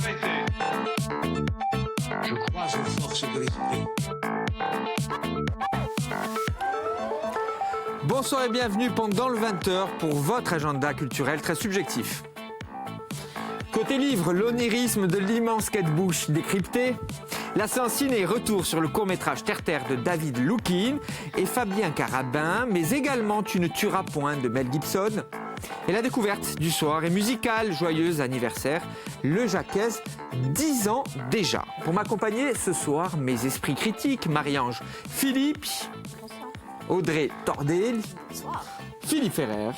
arrêter. Je crois aux forces de l'esprit. Bonsoir et bienvenue pendant le 20h pour votre agenda culturel très subjectif. Côté livre, l'onirisme de l'immense Kate Bush décrypté. La séance ciné retour sur le court-métrage Terre-Terre de David Lukin et Fabien Carabin, mais également Tu ne tueras point de Mel Gibson. Et la découverte du soir est musicale, joyeux anniversaire, le Jacquez, 10 ans déjà. Pour m'accompagner ce soir, mes esprits critiques, Marie-Ange Philippe, Audrey Tordel, Philippe Ferrer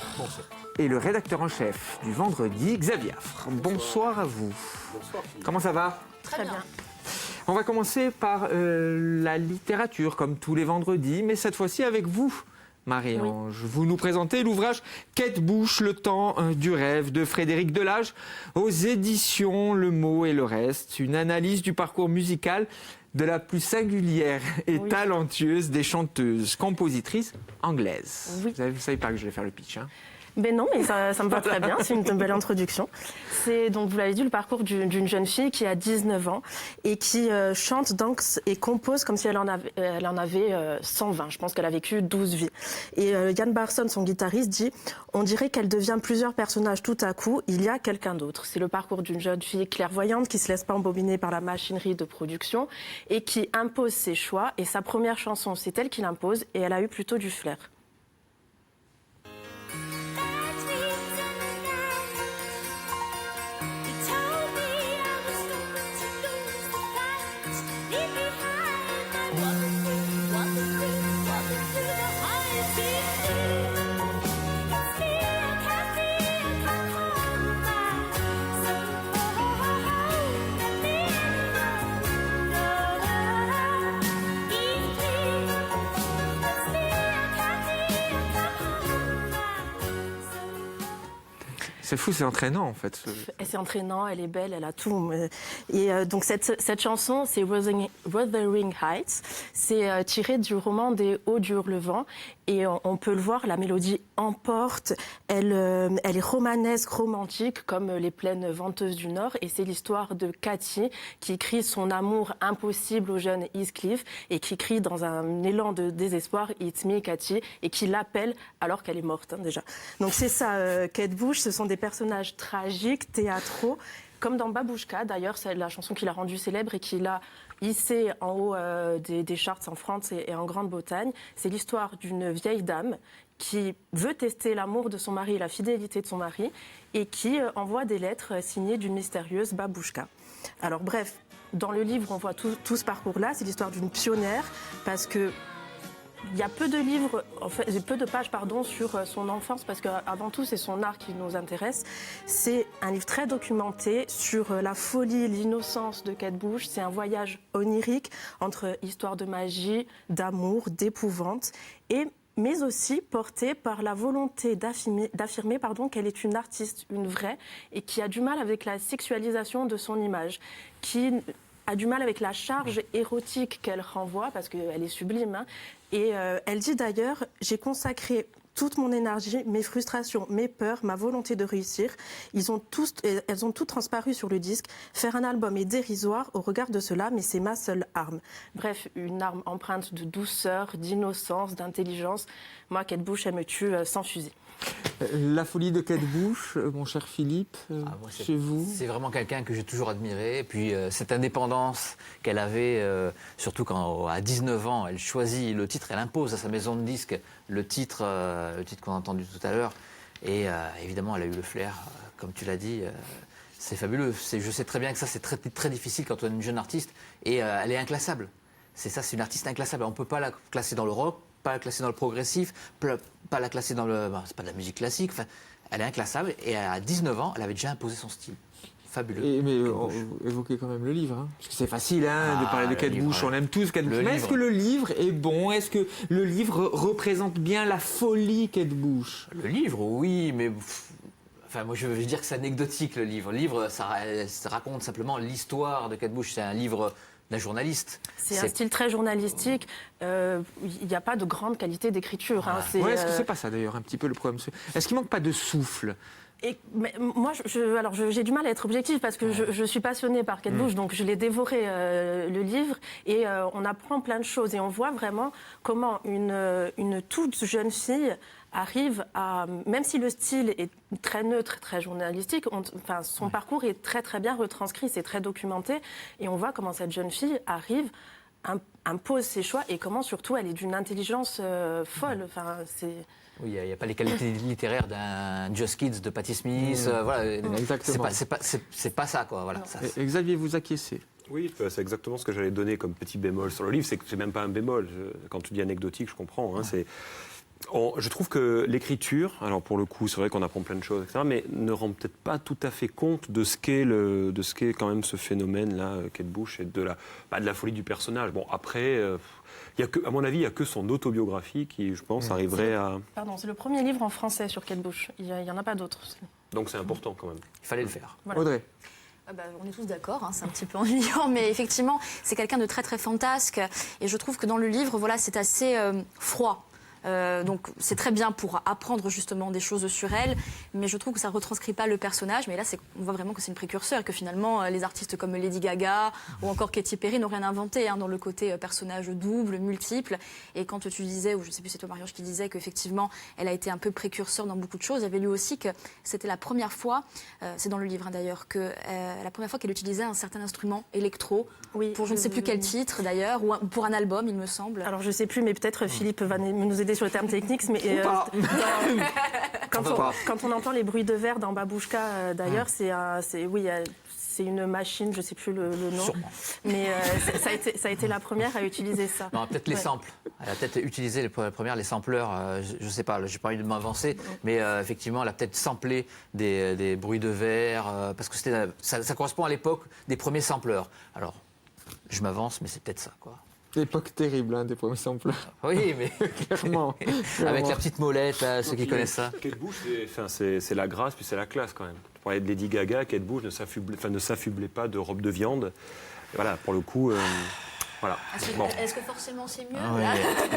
et le rédacteur en chef du Vendredi, Xavier Affre. Bonsoir à vous. Bonsoir. Comment ça va? Très bien. On va commencer par la littérature, comme tous les vendredis, mais cette fois-ci avec vous, Marie-Ange. Oui. Vous nous présentez l'ouvrage Kate Bush, Le temps du rêve de Frédéric Delage, aux éditions Le Mot et le Reste, une analyse du parcours musical de la plus singulière et talentueuse des chanteuses, compositrices anglaises. Oui. Vous savez pas que je vais faire le pitch, hein? Ben non, mais ça me va très bien, c'est une belle introduction. C'est donc, vous l'avez dit, le parcours d'une jeune fille qui a 19 ans et qui chante, danse et compose comme si elle en avait 120. Je pense qu'elle a vécu 12 vies. Et Ian Barson, son guitariste, dit « On dirait qu'elle devient plusieurs personnages tout à coup, il y a quelqu'un d'autre ». C'est le parcours d'une jeune fille clairvoyante qui ne se laisse pas embobiner par la machinerie de production et qui impose ses choix. Et sa première chanson, c'est elle qui l'impose et elle a eu plutôt du flair. C'est fou, c'est entraînant en fait. C'est entraînant, elle est belle, elle a tout. Et donc cette chanson, c'est Wuthering Heights. C'est tiré du roman des Hauts du Hurlevent. Et on peut le voir, la mélodie emporte. Elle est romanesque, romantique, comme les plaines venteuses du Nord. Et c'est l'histoire de Cathy qui crie son amour impossible au jeune Heathcliff et qui crie dans un élan de désespoir « It's me, Cathy » et qui l'appelle alors qu'elle est morte déjà. Donc c'est ça, Kate Bush, ce sont des personnages tragiques, théâtraux, comme dans Babouchka d'ailleurs, c'est la chanson qui l'a rendue célèbre et qui l'a hissée en haut des charts en France et en Grande-Bretagne. C'est l'histoire d'une vieille dame qui veut tester l'amour de son mari et la fidélité de son mari et qui envoie des lettres signées d'une mystérieuse Babouchka. Alors bref, dans le livre, on voit tout ce parcours-là. C'est l'histoire d'une pionnière parce que il y a peu de livres, en fait, peu de pages sur son enfance parce qu'avant tout c'est son art qui nous intéresse. C'est un livre très documenté sur la folie, l'innocence de Kate Bush. C'est un voyage onirique entre histoire de magie, d'amour, d'épouvante mais aussi porté par la volonté d'affirmer qu'elle est une artiste, une vraie, et qui a du mal avec la sexualisation de son image, qui a du mal avec la charge érotique qu'elle renvoie, parce qu'elle est sublime, hein. Et elle dit d'ailleurs « J'ai consacré toute mon énergie, mes frustrations, mes peurs, ma volonté de réussir. Elles ont toutes transparu sur le disque. Faire un album est dérisoire au regard de cela, mais c'est ma seule arme. » Bref, une arme empreinte de douceur, d'innocence, d'intelligence. Moi, Kate Bush, elle me tue sans fusil. La folie de Kate Bush, mon cher Philippe, chez vous? C'est vraiment quelqu'un que j'ai toujours admiré. Et puis cette indépendance qu'elle avait, surtout quand à 19 ans, elle choisit le titre, elle impose à sa maison de disques le titre qu'on a entendu tout à l'heure. Et évidemment, elle a eu le flair, comme tu l'as dit. C'est fabuleux. Je sais très bien que ça, c'est très, très difficile quand on est une jeune artiste. Et elle est inclassable. C'est une artiste inclassable. On ne peut pas la classer dans le rock, pas la classer dans le progressif, pas la classer dans le... c'est pas de la musique classique. Enfin, elle est inclassable et à 19 ans, elle avait déjà imposé son style. Fabuleux. Mais évoquez quand même le livre, hein, parce que c'est facile de parler de Kate Bush, on aime tous Kate Bush. Mais est-ce que le livre est bon? Est-ce que le livre représente bien la folie Kate Bush? Le livre, oui, mais... Enfin, moi, je veux dire que c'est anecdotique, le livre. Le livre, ça raconte simplement l'histoire de Kate Bush. C'est un livre d'un journaliste. C'est un style très journalistique. Il n'y a pas de grande qualité d'écriture. Hein. Est-ce que c'est pas ça, d'ailleurs, un petit peu le problème? Est-ce qu'il manque pas de souffle Mais moi, j'ai du mal à être objective parce que je suis passionnée par Kate Bush, donc je l'ai dévoré le livre et on apprend plein de choses et on voit vraiment comment une toute jeune fille arrive à, même si le style est très neutre, très journalistique, son parcours est très très bien retranscrit, c'est très documenté et on voit comment cette jeune fille arrive, impose ses choix et comment surtout elle est d'une intelligence folle. Enfin, c'est... Oui, il n'y a pas les qualités littéraires d'un Just Kids de Patti Smith. Voilà, Exactement. C'est pas ça, quoi. Voilà, ça, Et Xavier, vous acquiescez. Oui, c'est exactement ce que j'allais donner comme petit bémol sur le livre. C'est que c'est même pas un bémol. Quand tu dis anecdotique, je comprends. Hein, je trouve que l'écriture, alors pour le coup, c'est vrai qu'on apprend plein de choses, etc., mais ne rend peut-être pas tout à fait compte de ce qu'est quand même ce phénomène-là, Kate Bush, et de la folie du personnage. Bon, après, à mon avis, il n'y a que son autobiographie qui, je pense, arriverait à... Pardon, c'est le premier livre en français sur Kate Bush. Il n'y en a pas d'autres. Donc c'est important quand même. il fallait le faire. Voilà. Audrey. On est tous d'accord, hein, c'est un petit peu ennuyant, mais effectivement, c'est quelqu'un de très très fantasque. Et je trouve que dans le livre, voilà, c'est assez froid. Donc c'est très bien pour apprendre justement des choses sur elle, mais je trouve que ça ne retranscrit pas le personnage. Mais là, on voit vraiment que c'est une précurseur et que finalement, les artistes comme Lady Gaga ou encore Katy Perry n'ont rien inventé dans le côté personnage double, multiple. Et quand tu disais, ou je ne sais plus c'est toi Marie-Ange qui disait qu'effectivement, elle a été un peu précurseur dans beaucoup de choses, j'avais lu aussi que c'était la première fois, c'est dans le livre d'ailleurs, que la première fois qu'elle utilisait un certain instrument électro, pour je ne sais plus quel titre d'ailleurs, ou pour un album, il me semble. Alors je ne sais plus, mais peut-être Philippe va nous aider sur le terme technique, mais quand on entend les bruits de verre dans Babouchka, d'ailleurs, c'est une machine, je ne sais plus le nom, mais ça a été la première à utiliser ça. Non, peut-être les samples. Elle a peut-être utilisé la première, les sampleurs, je ne sais pas, je n'ai pas envie de m'avancer, mais effectivement, elle a peut-être samplé des bruits de verre, parce que ça correspond à l'époque des premiers sampleurs. Alors, je m'avance, mais c'est peut-être ça, quoi. L'époque terrible des premiers samples. Oui, mais Clairement. avec la petite molette, ceux qui connaissent ça. Kate Bush, c'est la grâce, puis c'est la classe quand même. Tu parlais de Lady Gaga, Kate Bush ne s'affublait pas de robe de viande. Et voilà, pour le coup, voilà. Est-ce que forcément c'est mieux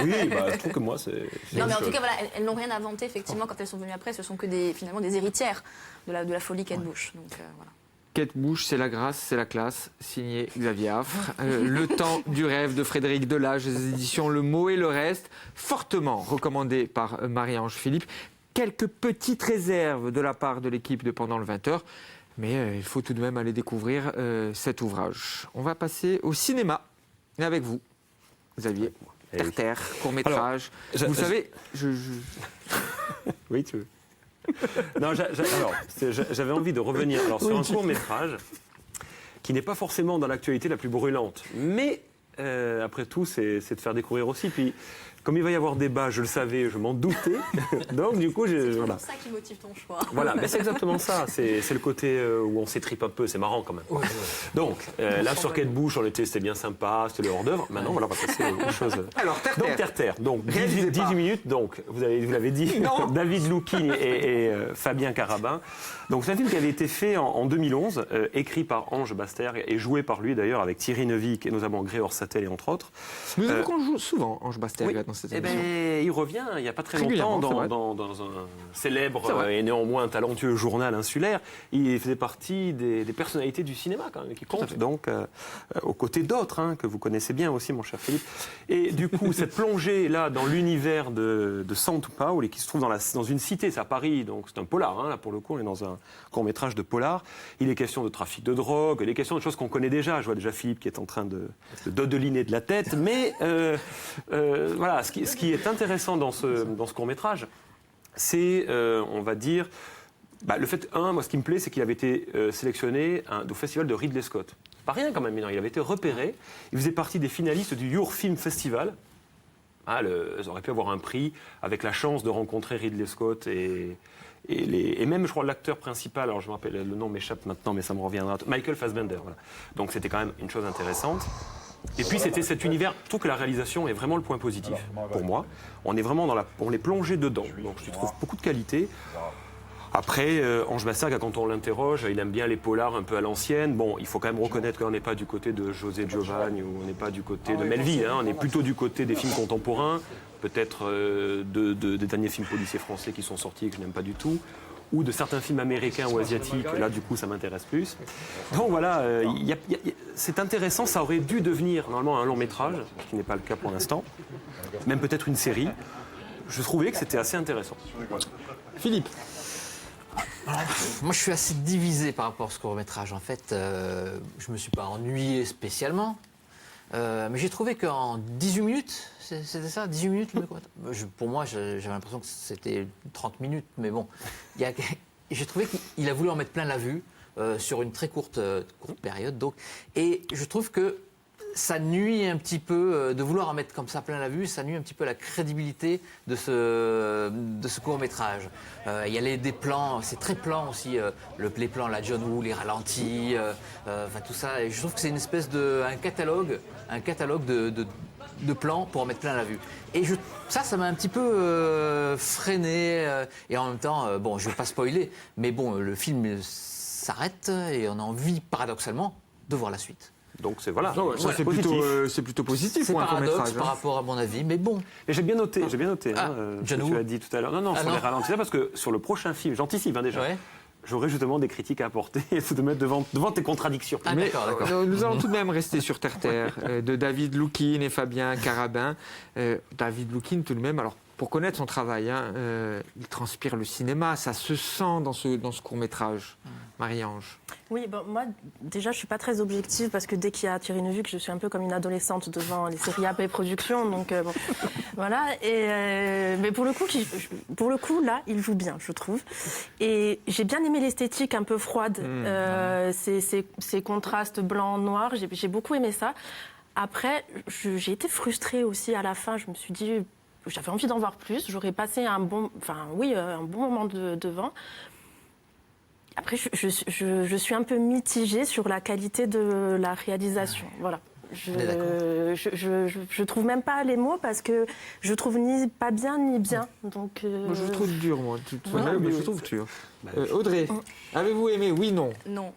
Oui, je trouve que moi, c'est non, mais en tout cas, voilà, elles n'ont rien inventé, effectivement, quand elles sont venues après. Ce sont que finalement des héritières de la folie Kate Bush. Donc, voilà. Kate Bush, c'est la grâce, c'est la classe, signé Xavier Affre. Le temps du rêve de Frédéric Delage, des éditions Le Mot et le Reste, fortement recommandé par Marie-Ange Philippe. Quelques petites réserves de la part de l'équipe de Pendant le 20h, mais il faut tout de même aller découvrir cet ouvrage. On va passer au cinéma, et avec vous, Xavier. Terre, court-métrage. Vous savez, Oui, tu veux. Non, j'avais envie de revenir sur un court-métrage qui n'est pas forcément dans l'actualité la plus brûlante. Mais, après tout, c'est de faire découvrir aussi. Puis, comme il va y avoir débat, je le savais, je m'en doutais. Donc, du coup, c'est ça qui motive ton choix. Voilà, mais c'est exactement ça. C'est le côté où on s'étripe un peu, c'est marrant quand même. Donc, là, sur Kate Bush, c'était bien sympa, c'était le hors-d'œuvre. Maintenant, voilà, on va passer aux choses. Alors, Terre. Donc, 18 minutes. Donc, vous l'avez dit, David Loukine et Fabien Carabin. Donc, c'est un film qui avait été fait en 2011, écrit par Ange Basterg et joué par lui d'ailleurs avec Thierry Neuvik et notamment Gréor Sattel et entre autres. Nous avons qu'on joue souvent Ange Basterg dans cette émission. Il revient il n'y a pas très longtemps dans un célèbre et néanmoins talentueux journal insulaire. Il faisait partie des personnalités du cinéma quand même, qui comptent donc aux côtés d'autres que vous connaissez bien aussi, mon cher Philippe. Et du coup, cette plongée là dans l'univers de Santo Paolo, qui se trouve dans une cité, c'est à Paris, donc c'est un polar. Là pour le coup, on est dans un court-métrage de polar. Il est question de trafic de drogue, il est question de choses qu'on connaît déjà. Je vois déjà Philippe qui est en train de dodeliner de la tête, mais voilà. Ce qui est intéressant dans ce court-métrage, c'est, on va dire, le fait, moi, ce qui me plaît, c'est qu'il avait été sélectionné au festival de Ridley Scott. Pas rien quand même, il avait été repéré. Il faisait partie des finalistes du Your Film Festival. Ils auraient pu avoir un prix avec la chance de rencontrer Ridley Scott et même, je crois, l'acteur principal, alors je me rappelle, le nom m'échappe maintenant, mais ça me reviendra, Michael Fassbender. Voilà. Donc c'était quand même une chose intéressante. Et puis c'était cet univers, je trouve que la réalisation est vraiment le point positif pour moi. On est vraiment on est plongé dedans, donc je trouve beaucoup de qualité. Après, Ange Basterg, quand on l'interroge, il aime bien les polars un peu à l'ancienne. Bon, il faut quand même reconnaître qu'on n'est pas du côté de José Giovanni ou on n'est pas du côté de Melville, on est plutôt du côté des films contemporains, peut-être des derniers films policiers français qui sont sortis et que je n'aime pas du tout. ou de certains films américains ou asiatiques. Là, du coup, ça m'intéresse plus. Donc voilà, c'est intéressant. Ça aurait dû devenir normalement un long métrage, ce qui n'est pas le cas pour l'instant. Même peut-être une série. Je trouvais que c'était assez intéressant. Philippe. Moi, je suis assez divisé par rapport à ce court-métrage. En fait, je ne me suis pas ennuyé spécialement. Mais j'ai trouvé qu'en 18 minutes, c'était ça, 18 minutes pour moi, j'avais l'impression que c'était 30 minutes. Mais bon, j'ai trouvé qu'il a voulu en mettre plein la vue sur une très courte période. Donc, et je trouve que ça nuit un petit peu, de vouloir en mettre comme ça plein la vue, ça nuit un petit peu à la crédibilité de ce court-métrage. Il y a des plans, c'est très plan aussi, les plans, la John Woo, les ralentis, enfin tout ça. Et je trouve que c'est une espèce un catalogue de plans pour en mettre plein la vue. Et ça m'a un petit peu freiné. Et en même temps, bon, je ne vais pas spoiler, mais bon, le film s'arrête et on a envie, paradoxalement, de voir la suite. Donc voilà. C'est plutôt positif c'est pour un paradoxe court-métrage. par rapport à mon avis, mais bon. Et j'ai bien noté, ce John que Woo. tu as dit tout à l'heure. Non, sur les ralentis, parce que sur le prochain film, j'anticipe déjà, Ouais. j'aurai justement des critiques à apporter et de mettre devant tes contradictions. Ah, Mais d'accord. nous allons tout de même rester sur terre de David Loukine et Fabien Carabin. David Loukine, tout de même, alors pour connaître son travail, il transpire le cinéma, ça se sent dans ce court-métrage. Marie-Ange. Oui, bon, moi, déjà, je suis pas très objective parce que dès qu'il y a Thierry Neuville, je suis un peu comme une adolescente devant les séries AP Productions. Donc, bon, voilà. Mais pour le coup, là, il joue bien, je trouve. Et j'ai bien aimé l'esthétique un peu froide, ces contrastes blanc-noir. J'ai beaucoup aimé ça. Après, j'ai été frustrée aussi à la fin. Je me suis dit, j'avais envie d'en voir plus. J'aurais passé un bon moment devant. Après, je suis un peu mitigée sur la qualité de la réalisation. Voilà. Je trouve même pas les mots parce que je trouve ni pas bien ni bien. Donc, Moi, je trouve dur, moi. Ouais. Je trouve dur. Audrey, avez-vous aimé? Oui, non. Non.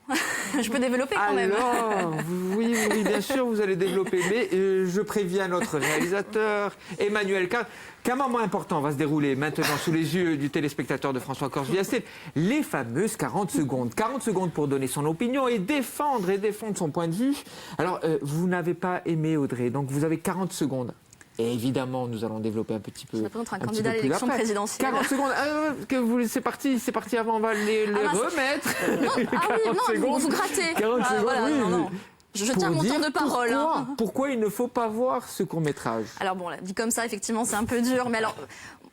Je peux développer quand même. Alors, oui, bien sûr, vous allez développer. Mais je préviens notre réalisateur, Emmanuel Carr, qu'un moment important va se dérouler maintenant sous les yeux du téléspectateur de François Corse-Villastel. Les fameuses 40 secondes. 40 secondes pour donner son opinion et défendre son point de vue. Alors, vous n'avez pas aimé Audrey, donc vous avez 40 secondes. Et évidemment, nous allons développer un petit peu. Je représente un candidat à l'élection présidentielle. 40 secondes. C'est parti avant, on va les remettre. Non, vous grattez. 40 secondes, voilà, oui. non. Je tiens mon temps de parole. Pourquoi il ne faut pas voir ce court-métrage? Alors bon, dit comme ça, effectivement, c'est un peu dur. Mais alors,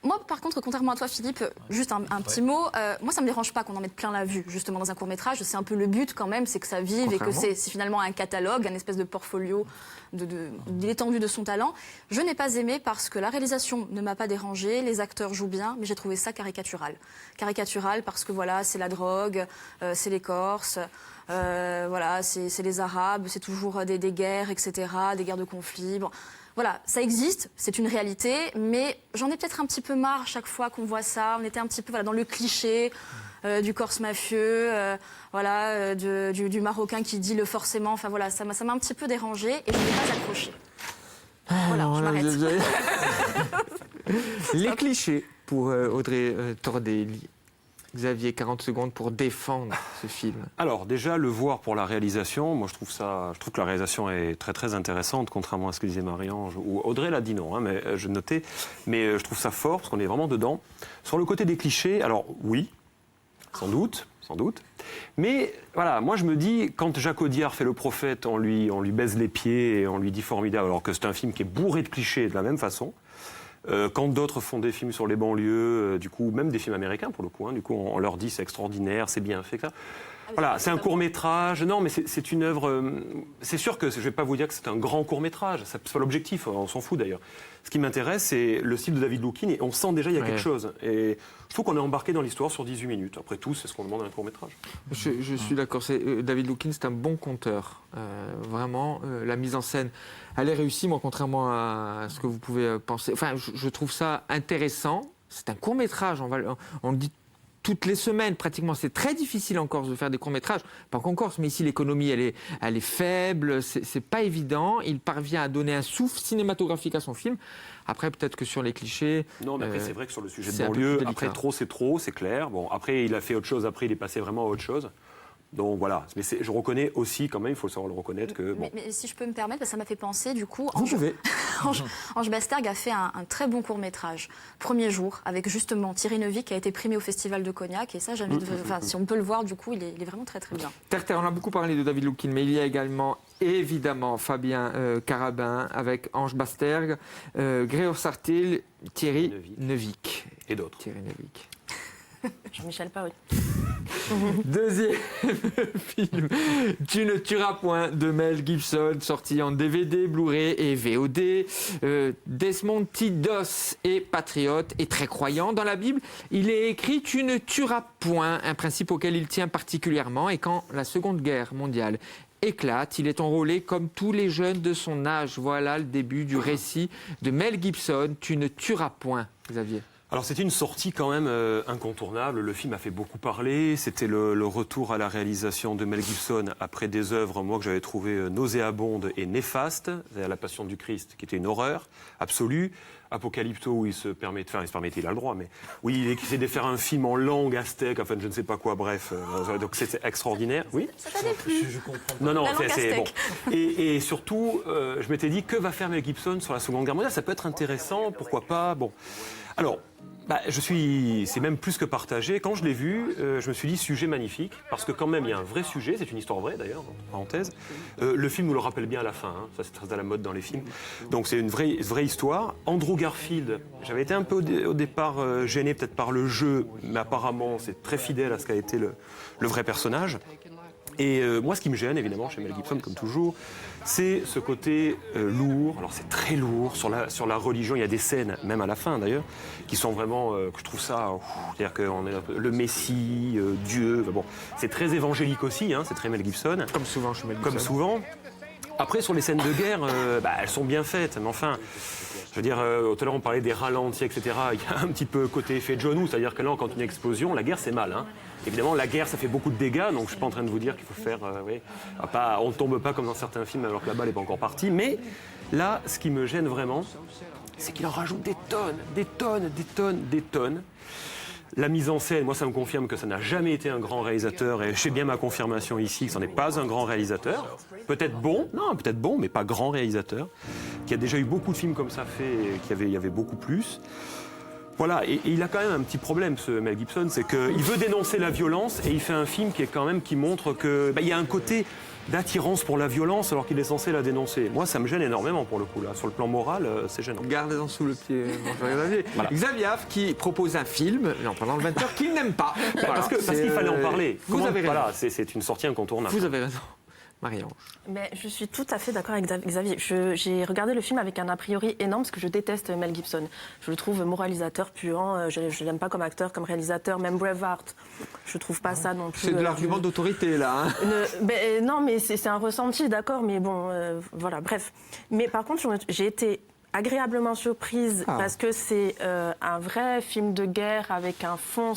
moi, par contre, contrairement à toi, Philippe, juste un petit mot. Moi, ça me dérange pas qu'on en mette plein la vue, justement, dans un court-métrage. C'est un peu le but, quand même, c'est que ça vive et que c'est finalement un catalogue, un espèce de portfolio de l'étendue de son talent. Je n'ai pas aimé parce que la réalisation ne m'a pas dérangée, les acteurs jouent bien, mais j'ai trouvé ça caricatural. Caricatural parce que, voilà, c'est la drogue, c'est les Corses... voilà, c'est les Arabes, c'est toujours des guerres, etc., des guerres de conflits. Bon, voilà, ça existe, c'est une réalité, mais j'en ai peut-être un petit peu marre chaque fois qu'on voit ça. On était un petit peu dans le cliché du Corse mafieux, du Marocain qui dit le forcément. Enfin voilà, ça m'a un petit peu dérangé et je n'ai pas accroché. Voilà, je m'arrête. Les clichés pour Audrey Tordelli. Xavier, 40 secondes pour défendre ce film. Alors déjà, le voir pour la réalisation, moi je trouve que la réalisation est très très intéressante, contrairement à ce que disait Marie-Ange, ou Audrey l'a dit non, mais je notais, mais je trouve ça fort parce qu'on est vraiment dedans. Sur le côté des clichés, alors oui, sans doute, mais voilà, moi je me dis, quand Jacques Audiard fait Le Prophète, on lui baise les pieds et on lui dit formidable, alors que c'est un film qui est bourré de clichés de la même façon. Quand d'autres font des films sur les banlieues, du coup, même des films américains pour le coup, du coup, on leur dit c'est extraordinaire, c'est bien fait, ça. Voilà, c'est un court-métrage. Non, mais c'est une œuvre. C'est sûr que je ne vais pas vous dire que c'est un grand court-métrage. C'est pas l'objectif. On s'en fout d'ailleurs. Ce qui m'intéresse, c'est le style de David Loukine. Et on sent déjà il y a quelque chose. Et je trouve qu'on est embarqué dans l'histoire sur 18 minutes. Après tout, c'est ce qu'on demande à un court-métrage. Je suis d'accord. David Loukine, c'est un bon conteur. Vraiment, la mise en scène, elle est réussie. Moi, contrairement à ce que vous pouvez penser. Enfin, je trouve ça intéressant. C'est un court-métrage. On le dit toutes les semaines pratiquement. C'est très difficile en Corse de faire des courts-métrages. Pas qu'en Corse, mais ici l'économie elle est faible, c'est pas évident. Il parvient à donner un souffle cinématographique à son film. Après, peut-être que sur les clichés... Non, mais après, c'est vrai que sur le sujet de c'est un peu banlieue, plus après, délicat. c'est trop, c'est clair. Bon, après, il a fait autre chose, après, il est passé vraiment à autre chose. Donc voilà, mais je reconnais aussi quand même, il faut savoir le reconnaître que... Bon. Mais si je peux me permettre, ça m'a fait penser du coup... Vous pouvez. Ange Bastergue a fait un très bon court-métrage, Premier jour, avec justement Thierry Neuvy qui a été primé au Festival de Cognac. Et ça, si on peut le voir, du coup, il est vraiment très très bien. Terre, on a beaucoup parlé de David Loukine, mais il y a également évidemment Fabien Carabin avec Ange Bastergue, Gréor Sartil, Thierry Neuvik. Et d'autres. Thierry Neuvik. Jean-Michel Paoli. Deuxième film, Tu ne tueras point de Mel Gibson, sorti en DVD, Blu-ray et VOD. Desmond Tidos est patriote et très croyant. Dans la Bible, il est écrit « Tu ne tueras point », un principe auquel il tient particulièrement. Et quand la Seconde Guerre mondiale éclate, il est enrôlé comme tous les jeunes de son âge. Voilà le début du récit de Mel Gibson, « Tu ne tueras point », Xavier. Alors c'était une sortie quand même incontournable, le film a fait beaucoup parler, c'était le retour à la réalisation de Mel Gibson après des œuvres, moi, que j'avais trouvées nauséabondes et néfastes, c'est-à-dire La Passion du Christ, qui était une horreur absolue, Apocalypto, où il se permettait, il a le droit, mais où il essayait de faire un film en langue aztèque, enfin je ne sais pas quoi, bref, donc c'était extraordinaire. Oui. Ça t'avait plu? Je comprends. Non, La langue c'est bon. aztèque. Et surtout, je m'étais dit, que va faire Mel Gibson sur la Seconde Guerre mondiale? Ça peut être intéressant, pourquoi pas? Bon. Alors, c'est même plus que partagé. Quand je l'ai vu, je me suis dit, sujet magnifique, parce que quand même, il y a un vrai sujet, c'est une histoire vraie d'ailleurs, entre parenthèses. Le film nous le rappelle bien à la fin, hein. Ça c'est très à la mode dans les films. Donc c'est une vraie histoire. Andrew Garfield, j'avais été un peu au départ gêné peut-être par le jeu, mais apparemment c'est très fidèle à ce qu'a été le vrai personnage. Et moi, ce qui me gêne, évidemment, chez Mel Gibson, comme toujours, c'est ce côté lourd. Alors, c'est très lourd sur la religion. Il y a des scènes, même à la fin d'ailleurs, qui sont vraiment, que je trouve ça, c'est-à-dire que le Messie, Dieu, bon, c'est très évangélique aussi, hein, c'est très Mel Gibson. Comme souvent chez Mel Gibson. Comme souvent. Après, sur les scènes de guerre, elles sont bien faites, mais enfin... Je veux dire, tout à l'heure on parlait des ralentis, etc. Il y a un petit peu côté effet John Woo, c'est-à-dire que là, quand une explosion, la guerre c'est mal. Hein. Évidemment, la guerre ça fait beaucoup de dégâts, donc je suis pas en train de vous dire qu'il faut faire. On ne tombe pas comme dans certains films alors que la balle n'est pas encore partie. Mais là, ce qui me gêne vraiment, c'est qu'il en rajoute des tonnes. La mise en scène, moi ça me confirme que ça n'a jamais été un grand réalisateur et j'ai bien ma confirmation ici que ce n'est pas un grand réalisateur. Peut-être bon, mais pas grand réalisateur, qui a déjà eu beaucoup de films comme ça fait et il y avait beaucoup plus. Voilà, et il a quand même un petit problème, ce Mel Gibson, c'est qu'il veut dénoncer la violence et il fait un film qui montre que il y a un côté d'attirance pour la violence alors qu'il est censé la dénoncer. Moi, ça me gêne énormément pour le coup, là. Sur le plan moral, c'est gênant. Gardez-en sous le pied, bonjour Xavier. Voilà. Xavier Haff qui propose un film, pendant le 20h, qu'il n'aime pas. Parce qu'il fallait en parler. Vous avez raison. Voilà, c'est une sortie incontournable. Vous avez raison. Marie-Ange. Mais je suis tout à fait d'accord avec Xavier. J'ai regardé le film avec un a priori énorme parce que je déteste Mel Gibson. Je le trouve moralisateur, puant. Je l'aime pas comme acteur, comme réalisateur. Même Braveheart, je trouve pas ça non plus. C'est de l'argument d'autorité là. Hein. Non, mais c'est un ressenti, d'accord. Mais bon, voilà, bref. Mais par contre, j'ai été agréablement surprise parce que c'est un vrai film de guerre avec un fond.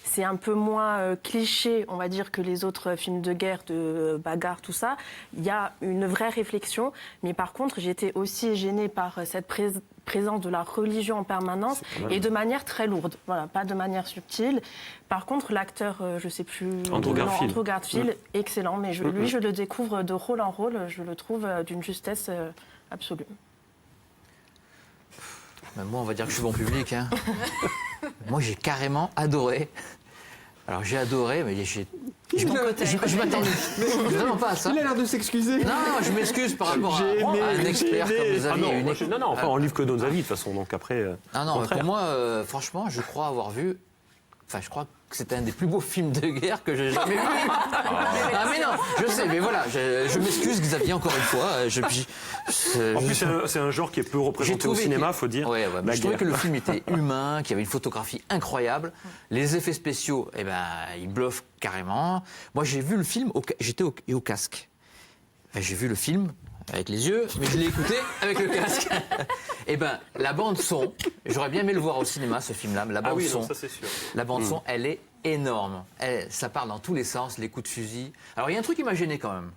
C'est un peu moins cliché, on va dire, que les autres films de guerre, de bagarre, tout ça. Il y a une vraie réflexion. Mais par contre, j'ai été aussi gênée par cette présence de la religion en permanence et de manière très lourde. Voilà, pas de manière subtile. Par contre, l'acteur, je sais plus... Andrew Garfield, excellent. Mais lui, je le découvre de rôle en rôle. Je le trouve d'une justesse absolue. Moi, on va dire que je suis bon public. Hein. Moi, j'ai carrément adoré. Alors, j'ai adoré, mais je m'attendais vraiment pas à ça. Il a l'air de s'excuser. Non, je m'excuse par rapport à un expert comme Xavier. On livre que nos avis de toute façon, donc après... Non, pour moi, franchement, je crois avoir vu... Enfin, je crois que c'était un des plus beaux films de guerre que j'ai jamais vu. Ah mais non, je sais, mais voilà, je m'excuse Xavier encore une fois. En plus, c'est un genre qui est peu représenté au cinéma, faut dire. Ouais, je trouvais que le film était humain, qu'il y avait une photographie incroyable. Les effets spéciaux, ils bluffent carrément. Moi, j'ai vu le film, j'étais au casque. J'ai vu le film avec les yeux, mais je l'ai écouté avec le casque. Et ben, la bande son, j'aurais bien aimé le voir au cinéma, ce film-là, mais la bande son, ça c'est sûr. la bande son, elle est énorme. Ça part dans tous les sens, les coups de fusil. Alors il y a un truc qui m'a gêné quand même.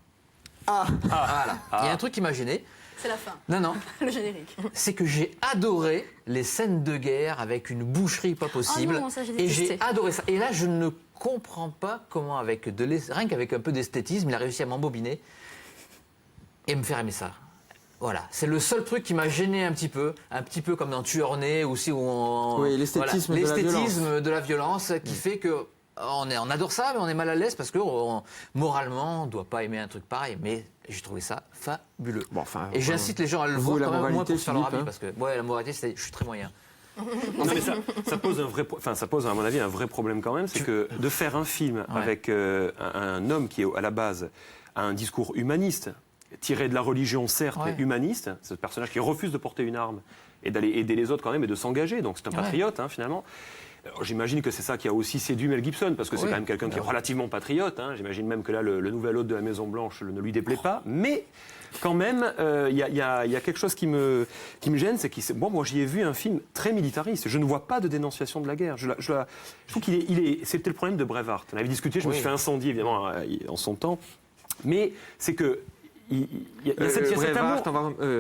Voilà. Il y a un truc qui m'a gêné. C'est la fin. Non. Le générique. C'est que j'ai adoré les scènes de guerre avec une boucherie pas possible. Oh non, ça, j'ai et détesté. j'ai adoré ça. Et là, je ne comprends pas comment, rien qu'avec un peu d'esthétisme, il a réussi à m'embobiner et me faire aimer ça. Voilà, c'est le seul truc qui m'a gêné un petit peu comme dans Tueur Né aussi où Oui, l'esthétisme de la violence qui fait que on adore ça, mais on est mal à l'aise parce que moralement, on ne doit pas aimer un truc pareil. Mais j'ai trouvé ça fabuleux. Bon, enfin, et j'incite les gens à le voir la quand même, moins pour moralité, se faire leur Philippe, avis, hein. parce que la moralité, je suis très moyen. Non, mais ça pose ça pose à mon avis un vrai problème quand même, c'est que de faire un film avec un homme qui à la base a un discours humaniste, tiré de la religion certes, mais humaniste, ce personnage qui refuse de porter une arme et d'aller aider les autres quand même et de s'engager, donc c'est un patriote finalement. Alors, j'imagine que c'est ça qui a aussi séduit Mel Gibson, parce que c'est quand même quelqu'un qui est relativement patriote. J'imagine même que là, le nouvel hôte de la Maison Blanche ne lui déplaît pas. Mais quand même, il y a quelque chose qui me gêne, c'est que moi j'y ai vu un film très militariste. Je ne vois pas de dénonciation de la guerre. Je trouve c'était le problème de Braveheart. On avait discuté, je me suis fait incendier évidemment en son temps. Mais c'est que il y a cet amour.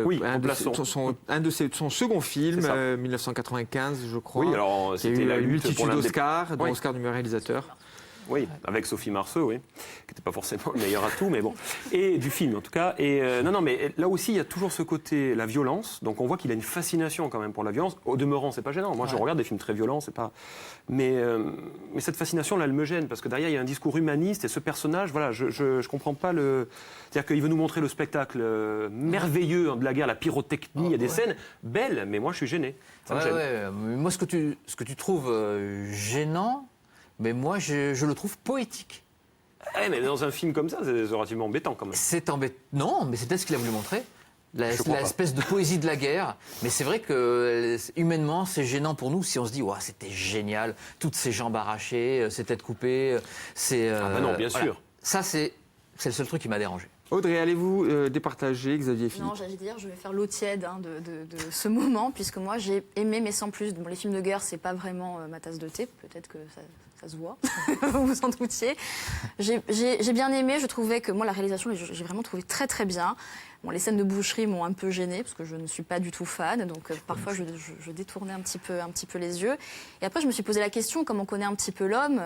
Oui, un de son second film, 1995, je crois. Oui, alors c'était la multitude d'Oscars, dont Oscar du meilleur réalisateur. Oui, avec Sophie Marceau, oui, qui n'était pas forcément le meilleur atout, mais bon. Et du film, en tout cas. Et non, mais là aussi, il y a toujours ce côté, la violence. Donc on voit qu'il a une fascination quand même pour la violence. Au demeurant, c'est pas gênant. Moi, je regarde des films très violents, c'est pas. Mais cette fascination, là, elle me gêne, parce que derrière, il y a un discours humaniste, et ce personnage, voilà, je comprends pas le. C'est-à-dire qu'il veut nous montrer le spectacle merveilleux de la guerre, la pyrotechnie, il y a des scènes belles, mais moi, je suis gêné. Ça me gêne. Moi, ce que tu trouves gênant. Mais moi, je le trouve poétique. Mais dans un film comme ça, c'est relativement embêtant quand même. C'est embêtant. Non, mais c'est peut-être ce qu'il a voulu montrer. L'espèce de poésie de la guerre. Mais c'est vrai que humainement, c'est gênant pour nous si on se dit c'était génial, toutes ces jambes arrachées, ces têtes coupées. Non, bien sûr. Ça, c'est le seul truc qui m'a dérangé. Audrey, allez-vous départager Xavier Philippe? Non, j'allais dire, je vais faire l'eau tiède de ce moment, puisque moi j'ai aimé, mais sans plus. Bon, les films de guerre, c'est pas vraiment ma tasse de thé, peut-être que ça se voit, vous vous en doutiez. J'ai bien aimé, je trouvais que moi la réalisation, j'ai vraiment trouvé très très bien. Bon, les scènes de boucherie m'ont un peu gênée, parce que je ne suis pas du tout fan, donc parfois je détournais un petit peu les yeux. Et après je me suis posé la question, comme on connaît un petit peu l'homme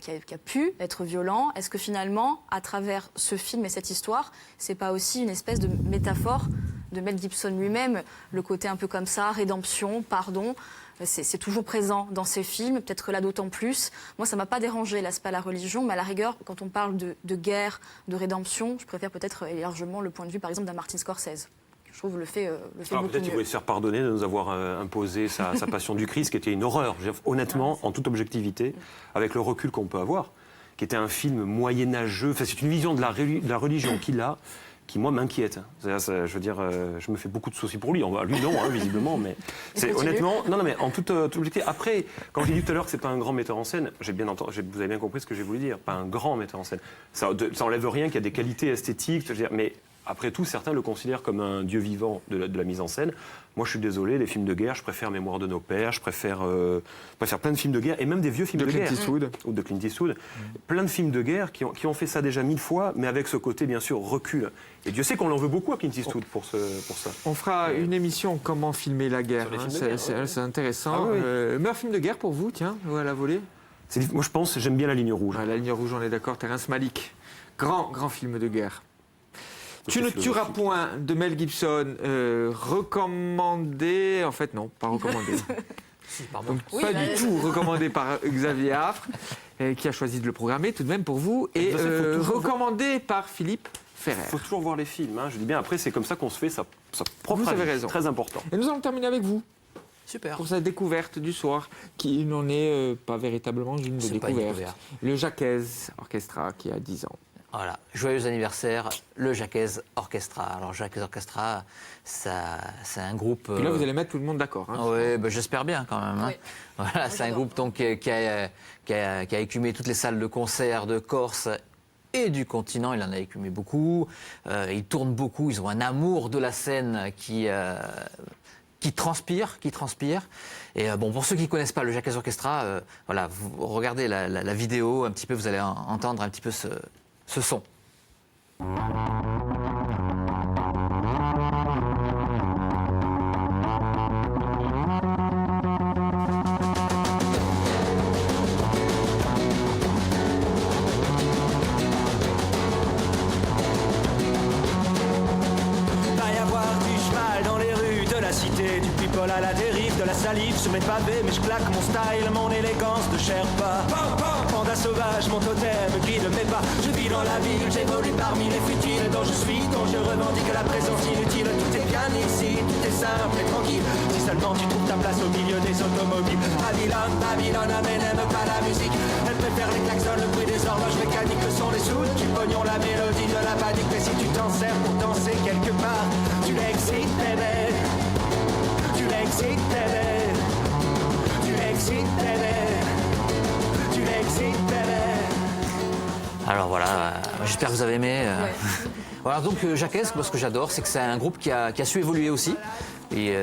qui a pu être violent, est-ce que finalement, à travers ce film et cette histoire, c'est pas aussi une espèce de métaphore de Mel Gibson lui-même, le côté un peu comme ça, rédemption, pardon, c'est toujours présent dans ces films, peut-être que là d'autant plus. Moi, ça ne m'a pas dérangé l'aspect à la religion, mais à la rigueur, quand on parle de guerre, de rédemption, je préfère peut-être largement le point de vue, par exemple, d'un Martin Scorsese. Je trouve le fait beaucoup peut-être qu'il voulait se faire pardonner de nous avoir imposé sa Passion du Christ, qui était une horreur, honnêtement, en toute objectivité, avec le recul qu'on peut avoir, qui était un film moyenâgeux. Enfin, c'est une vision de la religion qu'il a, qui, moi, m'inquiète. Je veux dire, je me fais beaucoup de soucis pour lui. Lui, non, visiblement, mais c'est honnêtement... Non, mais en toute objectivité. Après, quand j'ai dit tout à l'heure que c'est pas un grand metteur en scène, vous avez bien compris ce que j'ai voulu dire. Pas un grand metteur en scène. Ça enlève rien qu'il y a des qualités esthétiques, je veux dire, mais... Après tout, certains le considèrent comme un dieu vivant de la mise en scène. Moi, je suis désolé, les films de guerre, je préfère Mémoire de nos pères, je préfère plein de films de guerre, et même des vieux films de guerre. Ou de Clint Eastwood. Plein de films de guerre qui ont fait ça déjà 1000 fois, mais avec ce côté, bien sûr, recul. Et Dieu sait qu'on l'en veut beaucoup à Clint Eastwood pour ça. On fera une émission Comment filmer la guerre. C'est intéressant. Meilleur film de guerre pour vous, tiens, à la volée? Moi, je pense, j'aime bien La Ligne Rouge. La Ligne Rouge, on est d'accord. Terrence Malick. Grand film de guerre. Tu ne tueras point de Mel Gibson, recommandé, en fait non, pas recommandé. Donc pas du tout recommandé par Xavier Affre, qui a choisi de le programmer tout de même pour vous, et recommandé par Philippe Ferrer. Il faut toujours voir les films, je dis bien, après c'est comme ça qu'on se fait sa propre avis. Vous avez raison. Très important. Et nous allons terminer avec vous. Super. Pour cette découverte du soir, qui n'en est pas véritablement une découverte. Le Jacquez Orchestra, qui a 10 ans. Voilà, joyeux anniversaire, le Jacquez Orchestra. Alors Jacquez Orchestra, c'est un groupe... Et là, vous allez mettre tout le monde d'accord. Oui, j'espère bien quand même. Oui. Voilà, c'est un groupe donc, qui a écumé toutes les salles de concert de Corse et du continent. Il en a écumé beaucoup. Ils tournent beaucoup. Ils ont un amour de la scène qui transpire. Et bon, pour ceux qui ne connaissent pas le Jacques Orchestra, voilà, vous regardez la vidéo un petit peu, vous allez entendre un petit peu ce son. À la dérive de la salive sur mes pavés, mais je claque mon style, mon élégance de Sherpa. Panda sauvage, mon totem guide mes pas. Je vis dans la ville, j'évolue parmi les futiles dont je suis, dont je revendique la présence inutile. Tout est bien ici, tout est simple et tranquille. Si seulement tu trouves ta place au milieu des automobiles. Babylone, mais n'aime pas la musique. Elle préfère les klaxons, le bruit des horloges mécaniques, le son des soudes, du pognon, la mélodie de la panique. Mais si tu t'en sers pour danser quelque part, tu l'excites, bébé. Tu l'excites, bébé. Tu l'excites, bébé. Tu l'excites, bébé. Alors voilà, j'espère que vous avez aimé. Voilà, donc Jacquesque, moi ce que j'adore, c'est que c'est un groupe qui a su évoluer aussi. Et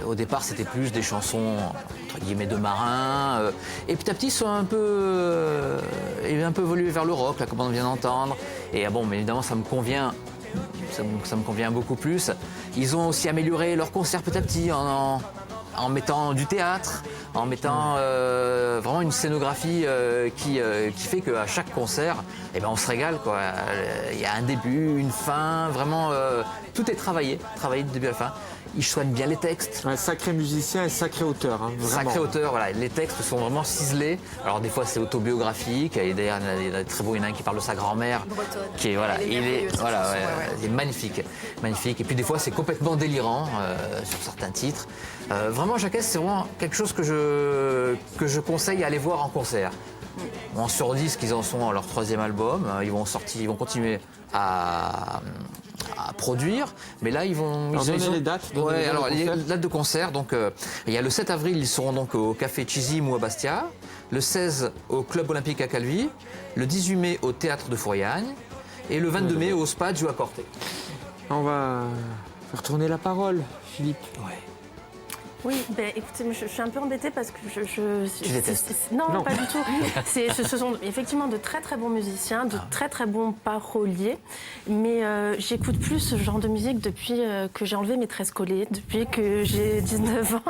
au départ, c'était plus des chansons entre guillemets de marins. Et petit à petit, ils sont un peu évolué vers le rock, là, comme on vient d'entendre. Et bon, mais évidemment, ça me convient. Ça me convient beaucoup plus. Ils ont aussi amélioré leurs concerts petit à petit en mettant du théâtre, en mettant vraiment une scénographie qui fait qu'à chaque concert, eh ben, on se régale, quoi. Il y a un début, une fin, vraiment tout est travaillé de début à la fin. Ils choisissent bien les textes. Un sacré musicien et sacré auteur. Hein, sacré auteur, voilà. Les textes sont vraiment ciselés. Alors des fois c'est autobiographique. Et d'ailleurs il y en a très beau, il y en a un qui parle de sa grand-mère, qui est voilà, c'est magnifique. Et puis des fois c'est complètement délirant sur certains titres. Vraiment Jacques, c'est vraiment quelque chose que je conseille à aller voir en concert. En sur 10 qu'ils en sont à leur 3e album, ils vont continuer à produire, mais là ils vont donner les dates. Alors les dates de concert, donc il y a le 7 avril, ils seront donc au Café Chizim ou à Bastia, le 16 au Club Olympique à Calvi, le 18 mai au Théâtre de Fouriagne et le 22 mai au Spad ou à Corte. On va faire tourner la parole, Philippe. Ouais. Oui, ben, écoutez, je suis un peu embêtée parce que Tu détestes. Non, pas du tout. Ce sont effectivement de très très bons musiciens, de très très bons paroliers, mais j'écoute plus ce genre de musique depuis que j'ai enlevé mes tresses collées, depuis que j'ai 19 ans.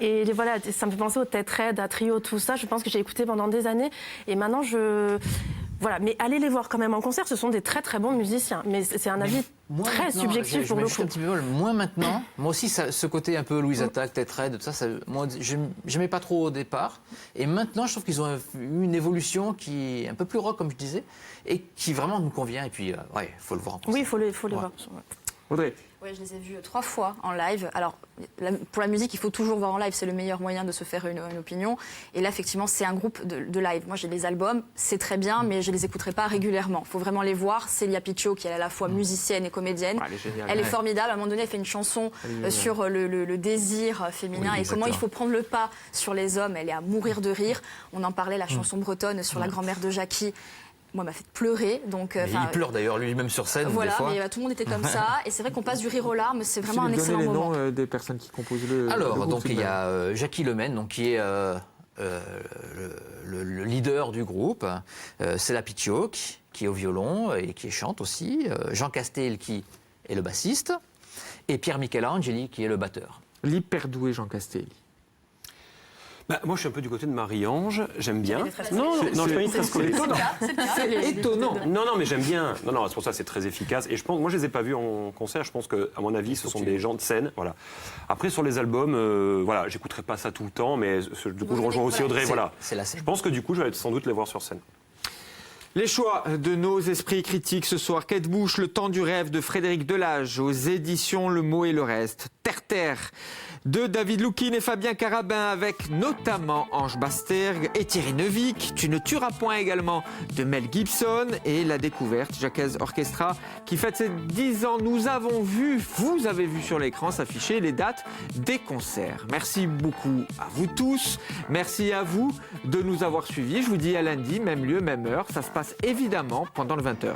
Et voilà, ça me fait penser au Tête Red, à Trio, tout ça. Je pense que j'ai écouté pendant des années et maintenant Voilà, mais allez les voir quand même en concert, ce sont des très très bons musiciens. Mais c'est un avis très subjectif pour le coup. Un petit peu moins maintenant. Moi aussi, ce côté un peu Louise Attaque, Tête Red, tout ça, moi, j'aimais pas trop au départ. Et maintenant, je trouve qu'ils ont eu une évolution qui est un peu plus rock, comme je disais, et qui vraiment me convient. Et puis, ouais, faut le voir en concert. Oui, il faut les voir. Audrey. Oui, je les ai vus 3 fois en live. Alors, pour la musique, il faut toujours voir en live. C'est le meilleur moyen de se faire une opinion. Et là, effectivement, c'est un groupe de live. Moi, j'ai des albums, c'est très bien, mais je ne les écouterai pas régulièrement. Il faut vraiment les voir. Célia Picciot, qui est à la fois musicienne et comédienne. Elle est géniale. Elle est formidable. À un moment donné, elle fait une chanson sur le désir féminin et comment il faut prendre le pas sur les hommes. Elle est à mourir de rire. On en parlait, la chanson bretonne sur la grand-mère de Jackie. Moi, m'a fait pleurer. Donc, il pleure d'ailleurs lui-même sur scène. Voilà, des fois. mais tout le monde était comme ça. Et c'est vrai qu'on passe du rire aux larmes. C'est vraiment un excellent moment. les noms des personnes qui composent le Alors, groupe, donc il y a Jackie Lemaine, donc qui est le leader du groupe. C'est la Picciot qui est au violon et qui chante aussi. Jean Castel qui est le bassiste et Pierre Michelangeli qui est le batteur. L'hyper doué Jean Castelli. Bah, moi, je suis un peu du côté de Marie-Ange. J'aime bien. Non, je suis pas une tresse collée. C'est étonnant. Non, mais j'aime bien. Non, c'est pour ça que c'est très efficace. Et je pense, moi, je les ai pas vus en concert. Je pense que, à mon avis, ce sont des gens de scène. Voilà. Après, sur les albums, voilà, j'écouterai pas ça tout le temps, mais du coup, je rejoins aussi Audrey. Voilà. C'est la scène. Je pense que du coup, je vais sans doute les voir sur scène. Les choix de nos esprits critiques ce soir. Kate Bush, Le temps du rêve de Frédéric Delage aux éditions Le Mot et le Reste. Terre-Terre de David Loukine et Fabien Carabin, avec notamment Ange Bastergue et Thierry Neuvik. Tu ne tueras point également de Mel Gibson et La Découverte, Jacques Orchestra, qui fête ses 10 ans. Vous avez vu sur l'écran s'afficher les dates des concerts. Merci beaucoup à vous tous. Merci à vous de nous avoir suivis. Je vous dis à lundi, même lieu, même heure. Ça se passe évidemment pendant le 20h.